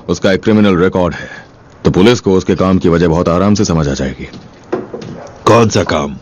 उसका एक criminal record है, तो पुलिस को उसके काम की वजह बहुत आराम से समझ आ जाएगी। कौन सा काम?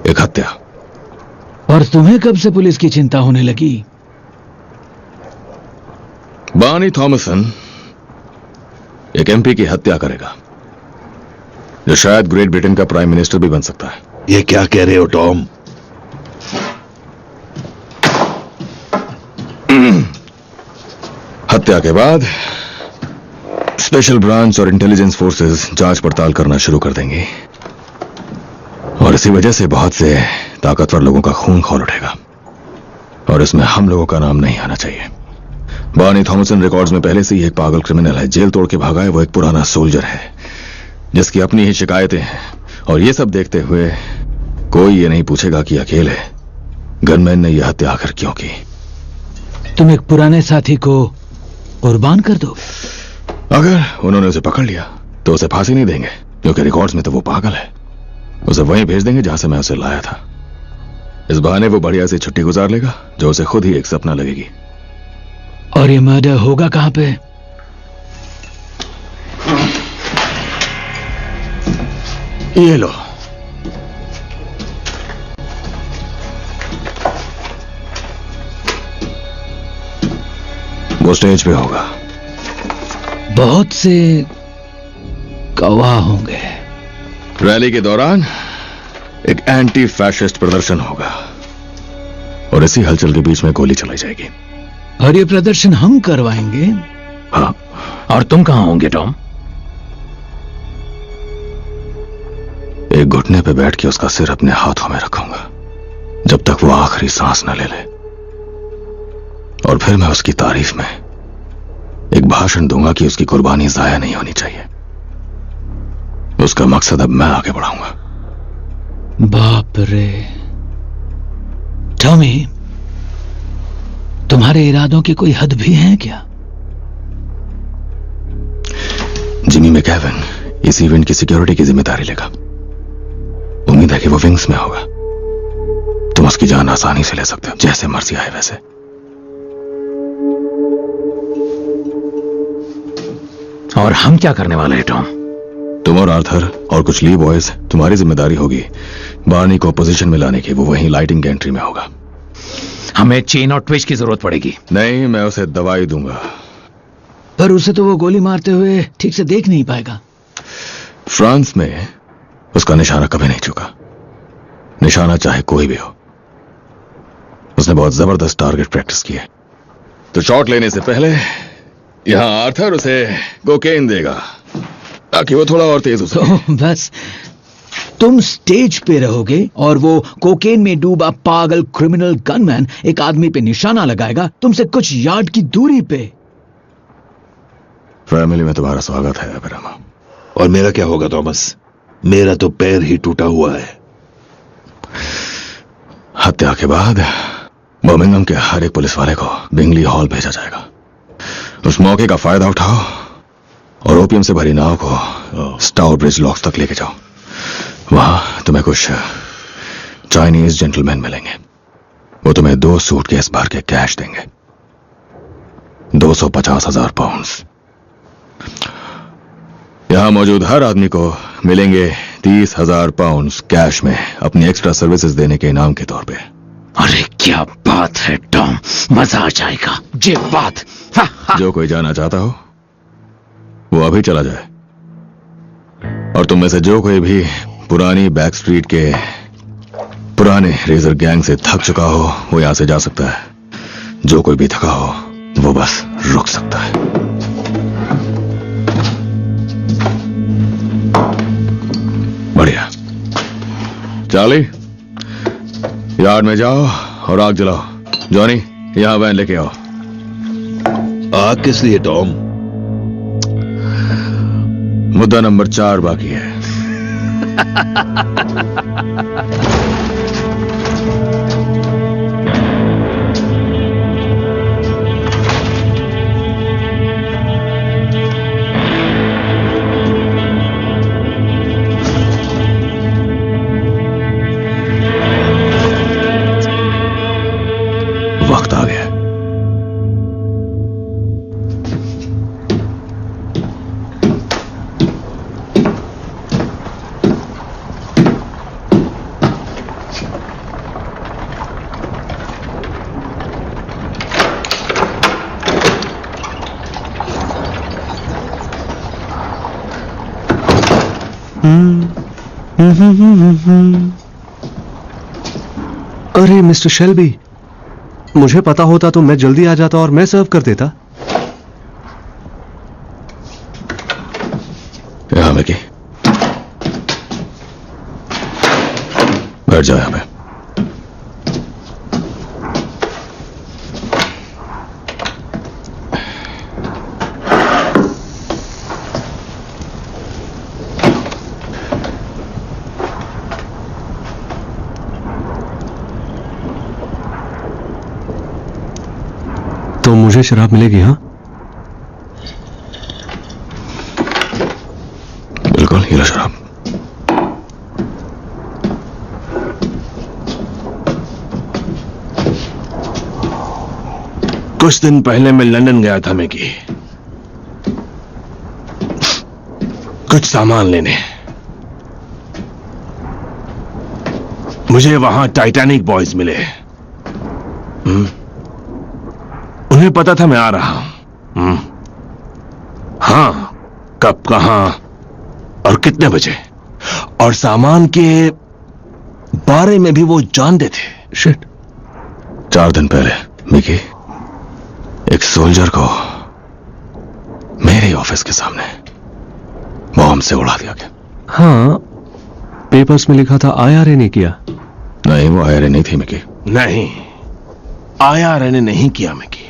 एक हत्या। और तुम्हें कब से पुलिस की चिंता होने लगी? बार्नी थॉमसन एक एमपी की हत्या करेगा, जो शायद ग्रेट ब्रिटेन का प्राइम मिनिस्टर भी बन सकता है। ये क्या कह रहे हो टॉम? हत्या के बाद स्पेशल ब्रांच और इंटेलिजेंस फोर्सेस जांच पड़ताल करना शुरू कर देंगी, और इसी वजह से बहुत से ताकतवर लोगों का खून खौल उठेगा, और इसमें हम लोगों का नाम नहीं आना चाहिए। बार्नी थॉमसन रिकॉर्ड्स में पहले से ही एक पागल क्रिमिनल है, जेल तोड़ के भागा है। वो एक पुराना सोल्जर है जिसकी अपनी ही शिकायतें हैं, और ये सब देखते हुए कोई ये नहीं पूछेगा कि अकेले गनमैन ने यह हत्या आखिर क्यों की। तुम एक पुराने साथी को कुर्बान कर दो। अगर उन्होंने उसे पकड़ लिया तो उसे फांसी नहीं देंगे, क्योंकि रिकॉर्ड्स में तो वो पागल है। उसे वहीं भेज देंगे जहां से मैं उसे लाया था। इस बहाने वो बढ़िया से छुट्टी गुजार लेगा, जो उसे खुद ही एक सपना लगेगी। और ये मर्डर होगा कहां पे? ये लो। वो स्टेज पे होगा। बहुत से गवाह होंगे। रैली के दौरान एक एंटी फैशिस्ट प्रदर्शन होगा, और इसी हलचल के बीच में गोली चलाई जाएगी। और ये प्रदर्शन हम करवाएंगे? हाँ। और तुम कहां होंगे टॉम? एक घुटने पे बैठ के उसका सिर अपने हाथों में रखूंगा जब तक वो आखिरी सांस न ले ले, और फिर मैं उसकी तारीफ में एक भाषण दूंगा कि उसकी कुर्बानी जाया नहीं होनी चाहिए। उसका मकसद अब मैं आगे बढ़ाऊंगा। बाप रे टॉमी, तुम्हारे इरादों की कोई हद भी है क्या? जिमी मैकेवन इस इवेंट की सिक्योरिटी की जिम्मेदारी लेगा। उम्मीद है कि वो विंग्स में होगा। तुम उसकी जान आसानी से ले सकते हो, जैसे मर्जी आए वैसे। और हम क्या करने वाले हैं टॉम? तुम और आर्थर और कुछ ली बॉयज, तुम्हारी जिम्मेदारी होगी बार्नी को पोजीशन में लाने की। वो वहीं लाइटिंग के एंट्री में होगा। हमें चेन और ट्विच की जरूरत पड़ेगी। नहीं, मैं उसे दवाई दूंगा। पर उसे तो वो गोली मारते हुए ठीक से देख नहीं पाएगा। फ्रांस में उसका निशाना कभी नहीं चुका, निशाना चाहे कोई भी हो। उसने बहुत जबरदस्त टारगेट प्रैक्टिस की है। तो शॉट लेने से पहले यहां आर्थर उसे कोकेन देगा, ताकि वो थोड़ा और तेज हो सके। तो बस तुम स्टेज पे रहोगे और वो कोकेन में डूबा पागल क्रिमिनल गनमैन एक आदमी पे निशाना लगाएगा, तुमसे कुछ यार्ड की दूरी पे। फैमिली में तुम्हारा स्वागत है अब्राहम। और मेरा क्या होगा थॉमस? मेरा तो पैर ही टूटा हुआ है। हत्या के बाद बर्मिंघम के हर एक पुलिस वाले को बिंगली हॉल भेजा जाएगा। उस मौके का फायदा उठाओ और ओपियम से भरी नाव को स्टाउर ब्रिज लॉक्स तक लेके जाओ। वहां तुम्हें कुछ चाइनीज जेंटलमैन मिलेंगे। वो तुम्हें 2 सूटकेस भर के कैश देंगे, 250,000 पाउंड्स। यहां मौजूद हर आदमी को मिलेंगे 30,000 पाउंड्स कैश में, अपनी एक्स्ट्रा सर्विसेज देने के इनाम के तौर पे। अरे क्या बात है टॉम, मजा आ जाएगा। ये बात जो कोई जाना चाहता हो वो अभी चला जाए, और तुम में से जो कोई भी पुरानी बैक स्ट्रीट के पुराने रेजर गैंग से थक चुका हो वो यहां से जा सकता है। जो कोई भी थका हो वो बस रुक सकता है। बढ़िया। चार्ली, यार्ड में जाओ और आग जलाओ। जॉनी, यहां वैन लेके आओ। आग किस लिए टॉम? मुद्दा नंबर 4 बाकी है। वक्त आ गया। अरे मिस्टर शेल्बी, मुझे पता होता तो मैं जल्दी आ जाता और मैं सर्व कर देता। यहाँ मिकी, बैठ जाओ यहाँ पे। तो मुझे शराब मिलेगी? हाँ, बिल्कुल, ये लो शराब। कुछ दिन पहले मैं लंदन गया था मैकी, कुछ सामान लेने। मुझे वहां टाइटैनिक बॉयज मिले। उन्हें पता था मैं आ रहा हूं। हां, कब, कहां और कितने बजे, और सामान के बारे में भी वो जानते थे। शिट। 4 दिन पहले मिकी, एक सोल्जर को मेरे ऑफिस के सामने बॉम्ब से उड़ा दिया गया। हाँ, पेपर्स में लिखा था आईआरए ने किया। नहीं, वो आईआरए नहीं थी मिकी। नहीं, आईआरए ने नहीं किया मैकी।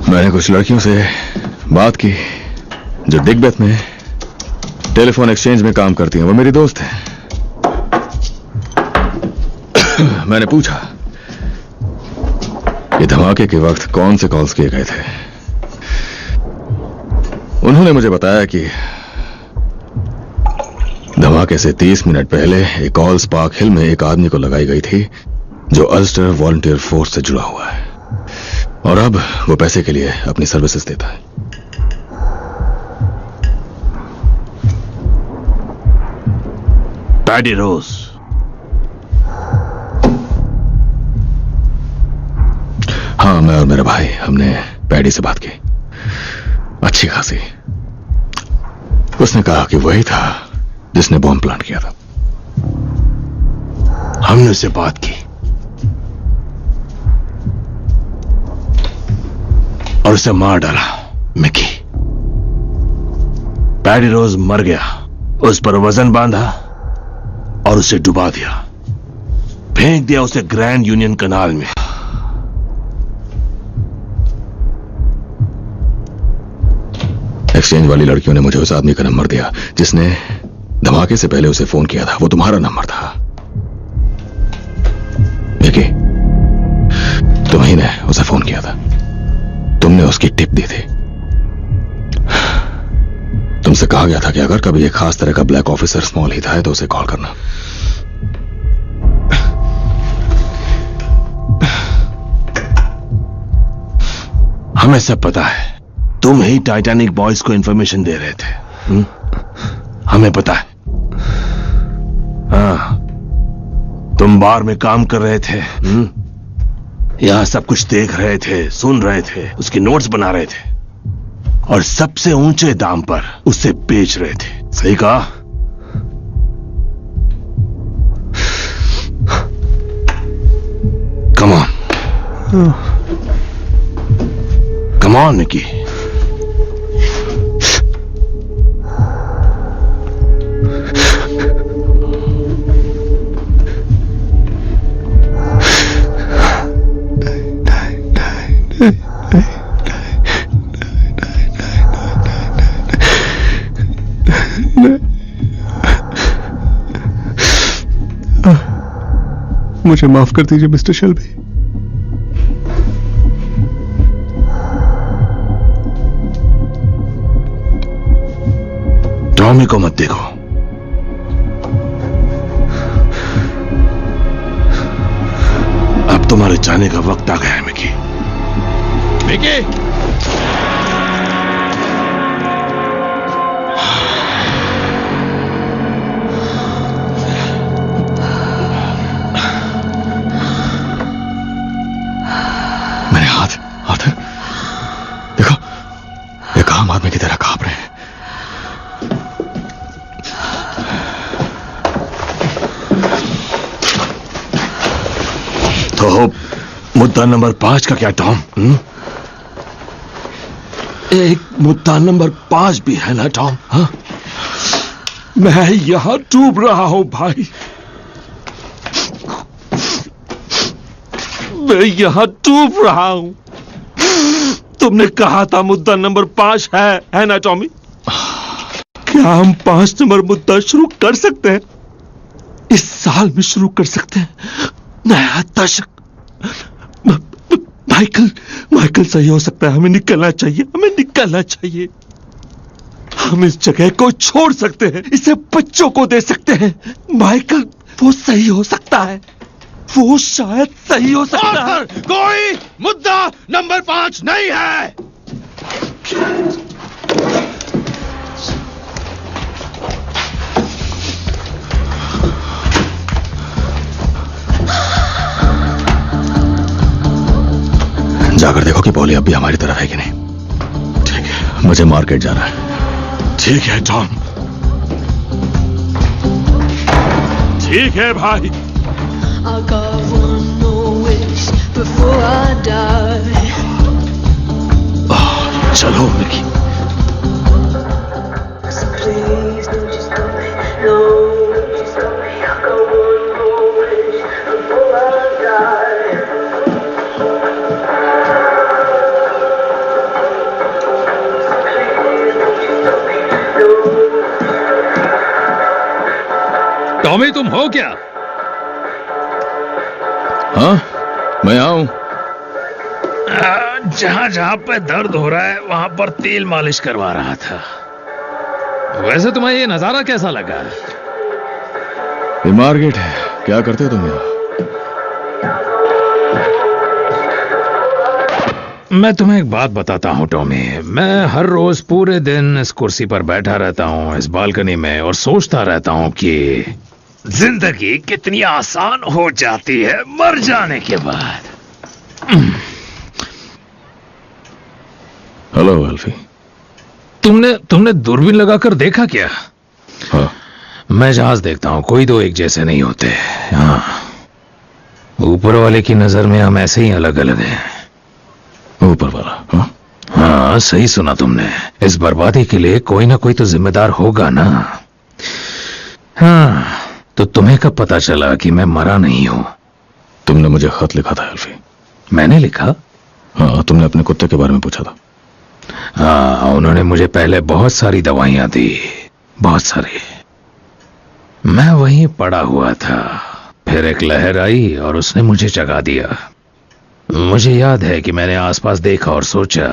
मैंने कुछ लड़कियों से बात की जो दिग्बेथ में टेलीफोन एक्सचेंज में काम करती हैं। वो मेरी दोस्त हैं। मैंने पूछा कि धमाके के वक्त कौन से कॉल्स किए गए थे। उन्होंने मुझे बताया कि धमाके से 30 मिनट पहले एक कॉल स्पार्क हिल में एक आदमी को लगाई गई थी जो अल्स्टर वॉलंटियर फोर्स से जुड़ा हुआ है, और अब वो पैसे के लिए अपनी सर्विसेज देता है। पैडी रोज। हाँ, मैं और मेरा भाई, हमने पैडी से बात की, अच्छी खासी। उसने कहा कि वही था जिसने बॉम्ब प्लांट किया था। हमने उससे बात की और उसे मार डाला मिकी। पैडी रोज मर गया। उस पर वजन बांधा और उसे डुबा दिया, फेंक दिया उसे ग्रैंड यूनियन कनाल में। एक्सचेंज वाली लड़कियों ने मुझे उस आदमी का नंबर दिया जिसने धमाके से पहले उसे फोन किया था। वो तुम्हारा नंबर था मिकी। तुम्ही ने उसे फोन किया था, तुमने उसकी टिप दी थी। तुमसे कहा गया था कि अगर कभी एक खास तरह का ब्लैक ऑफिसर स्मॉल हीथ आए तो उसे कॉल करना। हमें सब पता है, तुम ही टाइटैनिक बॉयज को इंफॉर्मेशन दे रहे थे। हमें पता है। हाँ, तुम बार में काम कर रहे थे। यहां सब कुछ देख रहे थे, सुन रहे थे, उसके नोट्स बना रहे थे और सबसे ऊंचे दाम पर उसे बेच रहे थे। सही कहा? कम ऑन, कम ऑन निकी। मुझे माफ कर दीजिए मिस्टर शेल्बी। टॉमी को मत देखो। अब तुम्हारे जाने का वक्त आ गया है मिकी। मिकी! मेरे हाथ देखो, एक आम आदमी की तरह कांप रहे हैं। मुद्दा नंबर 5 का क्या टॉम? एक मुद्दा नंबर 5 भी है ना टॉम? हाँ, मैं यहां डूब रहा हूं भाई, मैं यहां डूब रहा हूं। तुमने कहा था मुद्दा नंबर 5 है ना टॉमी? क्या हम 5 नंबर मुद्दा शुरू कर सकते हैं? इस साल में शुरू कर सकते हैं, नया दशक। माइकल सही हो सकता है, हमें निकलना चाहिए, हमें निकलना चाहिए। हम इस जगह को छोड़ सकते हैं, इसे बच्चों को दे सकते हैं। माइकल वो सही हो सकता है, वो शायद सही हो सकता है। कोई मुद्दा नंबर 5 नहीं है। जाकर देखो कि पॉली अब भी हमारी तरफ है कि नहीं। ठीक है, मुझे मार्केट जाना है। ठीक है टॉम, ठीक है भाई। I got one more wish before I die. चलो Mickey. So please don't you stop me. No, don't you stop me. I got one more wish before I die. So please don't you stop me. No. Tommy तुम हो क्या? हाँ, मैं आऊं। जहां जहां पे दर्द हो रहा है वहां पर तेल मालिश करवा रहा था। वैसे तुम्हें ये नजारा कैसा लगा? ये मार्केट है, क्या करते हो तुम यहाँ? मैं तुम्हें एक बात बताता हूं टॉमी, मैं हर रोज पूरे दिन इस कुर्सी पर बैठा रहता हूं, इस बालकनी में, और सोचता रहता हूं कि जिंदगी कितनी आसान हो जाती है मर जाने के बाद। हेलो अल्फी। तुमने दूरबीन लगाकर देखा क्या? हाँ, मैं जहाज देखता हूं, कोई दो एक जैसे नहीं होते। हाँ, ऊपर वाले की नजर में हम ऐसे ही अलग अलग हैं। ऊपर वाला? हाँ, हाँ, सही सुना तुमने। इस बर्बादी के लिए कोई ना कोई तो जिम्मेदार होगा ना। हाँ, तो तुम्हें कब पता चला कि मैं मरा नहीं हूं? तुमने मुझे खत लिखा था अल्फी। मैंने लिखा? हाँ, तुमने अपने कुत्ते के बारे में पूछा था। हाँ, उन्होंने मुझे पहले बहुत सारी दवाइयां दी, बहुत सारी। मैं वहीं पड़ा हुआ था, फिर एक लहर आई और उसने मुझे जगा दिया। मुझे याद है कि मैंने आसपास देखा और सोचा,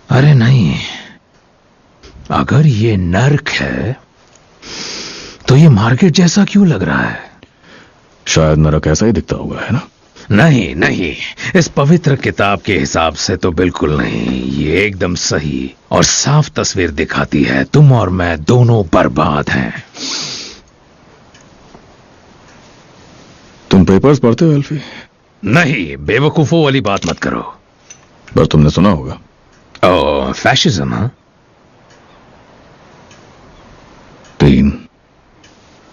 अरे नहीं, अगर ये नर्क है तो ये मार्केट जैसा क्यों लग रहा है? शायद नरक ऐसा ही दिखता होगा, है ना? नहीं नहीं, इस पवित्र किताब के हिसाब से तो बिल्कुल नहीं। ये एकदम सही और साफ तस्वीर दिखाती है, तुम और मैं दोनों बर्बाद हैं। तुम पेपर्स पढ़ते हो अल्फी? नहीं, बेवकूफों वाली बात मत करो। पर तुमने सुना होगा। ओ, फैशिज्म? हाँ, 3,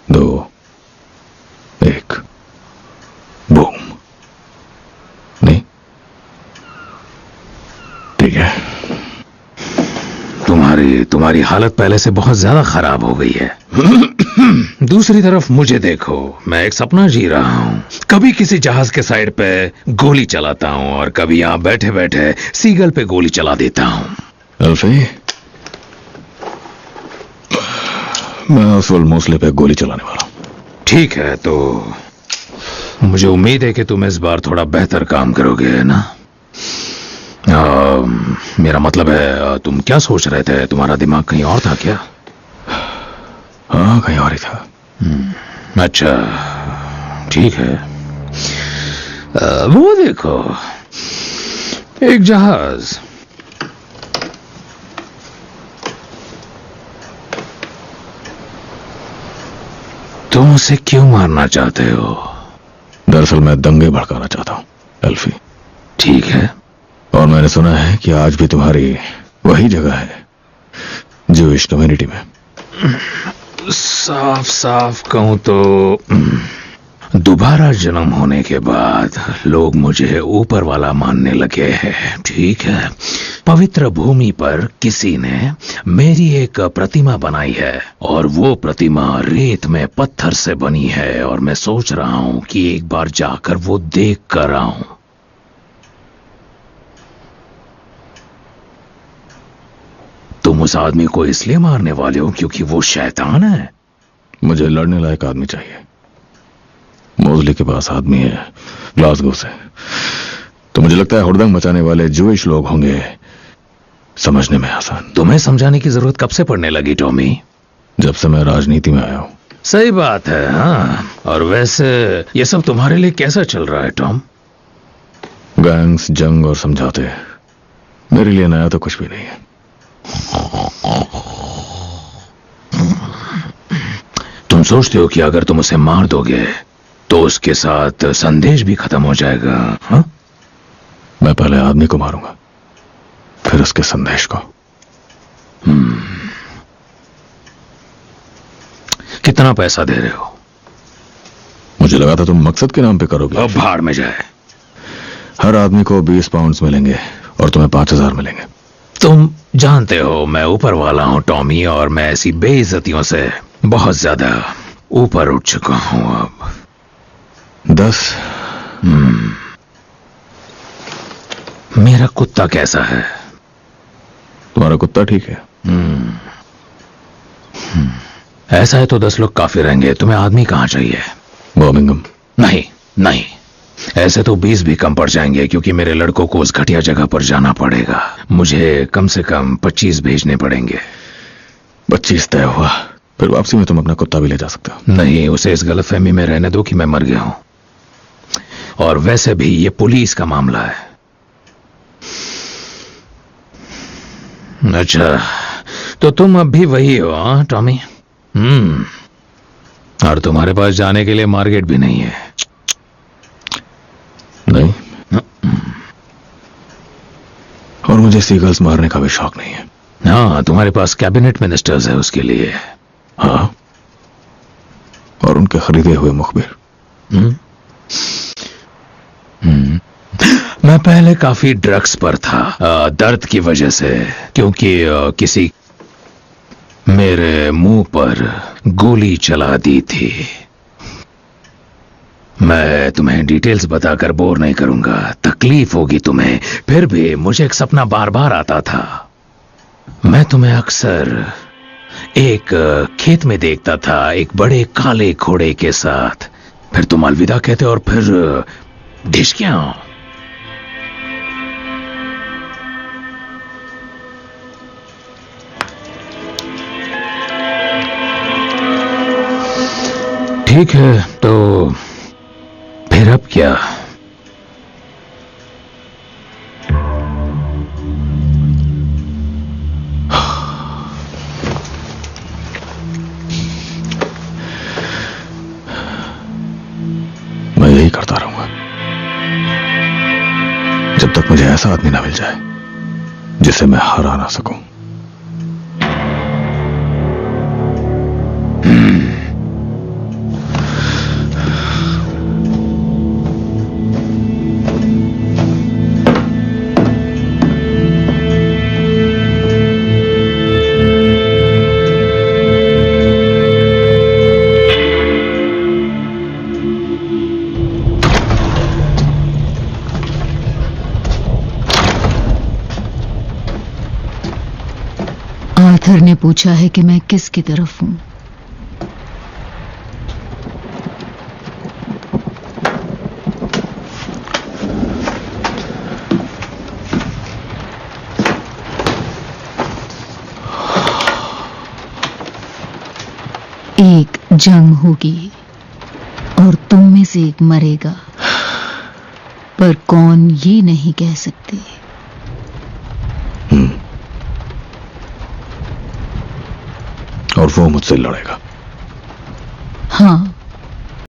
2, 1, बूम। नहीं, ठीक है। तुम्हारी हालत पहले से बहुत ज्यादा खराब हो गई है। दूसरी तरफ मुझे देखो, मैं एक सपना जी रहा हूं। कभी किसी जहाज के साइड पे गोली चलाता हूं और कभी यहां बैठे बैठे सीगल पे गोली चला देता हूं। अल्फी, मैं उस मूसले पे गोली चलाने वाला हूं। ठीक है, तो मुझे उम्मीद है कि तुम इस बार थोड़ा बेहतर काम करोगे, है ना? मेरा मतलब है, तुम क्या सोच रहे थे? तुम्हारा दिमाग कहीं और था क्या? हाँ, कहीं और ही था। अच्छा, ठीक है। वो देखो, एक जहाज। तुम उसे क्यों मारना चाहते हो? दरअसल मैं दंगे भड़काना चाहता हूं अल्फी। ठीक है। और मैंने सुना है कि आज भी तुम्हारी वही जगह है ज्यूइश कम्युनिटी में। साफ साफ कहूं तो दोबारा जन्म होने के बाद लोग मुझे ऊपर वाला मानने लगे हैं। ठीक है, पवित्र भूमि पर किसी ने मेरी एक प्रतिमा बनाई है और वो प्रतिमा रेत में पत्थर से बनी है और मैं सोच रहा हूं कि एक बार जाकर वो देख कर आऊं। तुम उस आदमी को इसलिए मारने वाले हो क्योंकि वो शैतान है? मुझे लड़ने लायक आदमी चाहिए। मोजली के पास आदमी है ग्लासगो से, तो मुझे लगता है हुड़दंग मचाने वाले जूइश लोग होंगे समझने में आसान। तुम्हें समझाने की जरूरत कब से पड़ने लगी टॉमी? जब से मैं राजनीति में आया हूं। सही बात है। हाँ, और वैसे ये सब तुम्हारे लिए कैसा चल रहा है टॉम? गैंग्स, जंग और समझौते मेरे लिए नया तो कुछ भी नहीं है। तुम सोचते हो कि अगर तुम उसे मार दोगे तो उसके साथ संदेश भी खत्म हो जाएगा? हाँ? मैं पहले आदमी को मारूंगा, फिर उसके संदेश को। कितना पैसा दे रहे हो? मुझे लगा था तुम मकसद के नाम पे करोगे। अब भाड़ में जाए। हर आदमी को 20 पाउंड्स मिलेंगे और तुम्हें 5000 मिलेंगे। तुम जानते हो मैं ऊपर वाला हूं टॉमी, और मैं ऐसी बेइज्जतियों से बहुत ज्यादा ऊपर उठ चुका हूं अब। 10। मेरा कुत्ता कैसा है? तुम्हारा कुत्ता ठीक है? ऐसा है तो 10 लोग काफी रहेंगे। तुम्हें आदमी कहां चाहिए? बर्मिंघम। नहीं नहीं, ऐसे तो 20 भी कम पड़ जाएंगे क्योंकि मेरे लड़कों को उस घटिया जगह पर जाना पड़ेगा। मुझे कम से कम 25 भेजने पड़ेंगे। 25 तय हुआ, फिर वापसी में तुम अपना कुत्ता भी ले जा सकते हो। नहीं, उसे इस गलतफहमी में रहने दो कि मैं मर गया हूं। और वैसे भी ये पुलिस का मामला है। अच्छा, तो तुम अब भी वही हो हाँ टॉमी? और तुम्हारे पास जाने के लिए मार्केट भी नहीं है? नहीं, और मुझे सीगल्स मारने का भी शौक नहीं है। हाँ, तुम्हारे पास कैबिनेट मिनिस्टर्स है उसके लिए। हाँ, और उनके खरीदे हुए मुखबिर। मैं पहले काफी ड्रग्स पर था, दर्द की वजह से, क्योंकि किसी मेरे मुंह पर गोली चला दी थी। मैं तुम्हें डिटेल्स बताकर बोर नहीं करूंगा, तकलीफ होगी तुम्हें। फिर भी मुझे एक सपना बार बार आता था। मैं तुम्हें अक्सर एक खेत में देखता था, एक बड़े काले घोड़े के साथ। फिर तुम अलविदा कहते और फिर ढिशकियां। ठीक है, तो फिर अब क्या? मैं यही करता रहूंगा जब तक मुझे ऐसा आदमी ना मिल जाए जिसे मैं हरा ना सकूं। आर्थर ने पूछा है कि मैं किसकी तरफ हूं। एक जंग होगी और तुम में से एक मरेगा, पर कौन ये नहीं कह सकते। और वो मुझसे लड़ेगा। हाँ,